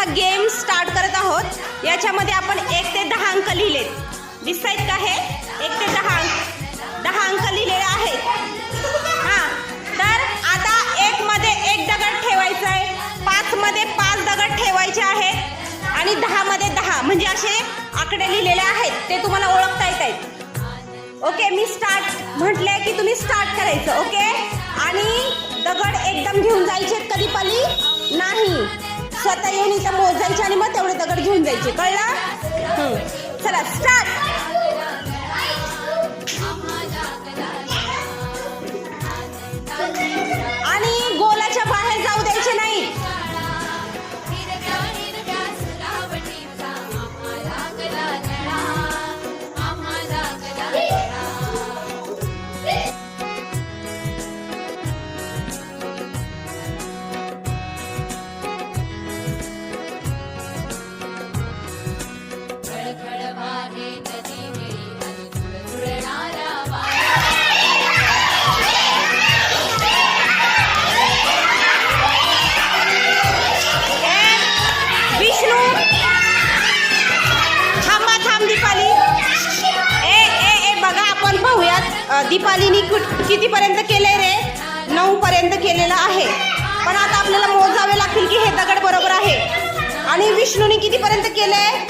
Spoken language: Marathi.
हा गेम स्टार्ट करत आहोत। याच्यामध्ये आपण 1 ते 10 अंक लिहिले दिसतायत का? हे 1 ते 10 अंक लिहिलेले आहेत। हां, तर आता 1 मध्ये 1 दगड ठेवायचा आहे, 5 मध्ये 5 दगड ठेवायचे आहेत आणि 10 मध्ये 10 म्हणजे असे आकडे लिहिलेले आहेत, ते तुम्हाला ओळखता येत आहेत। ओके, मी स्टार्ट म्हटले की तुम्ही स्टार्ट करायचं। ओके, आणि दगड एकदम घेऊन जायचे कधी पली नाही, स्वतः येऊन इथं मोजायचे आणि मग तेवढे दगड घेऊन जायचे, कळलं? चला स्टार्ट। आणि गोलाच्या बाहेर जाऊ द्यायचे नाही। दीपालीनी कितीपर्यंत केलंय रे? 9 पर्यंत केलेलं आहे, पण आता आपल्याला मोजावे लागतील की हे दगड बरोबर आहे। आणि विष्णूने कितीपर्यंत केलंय?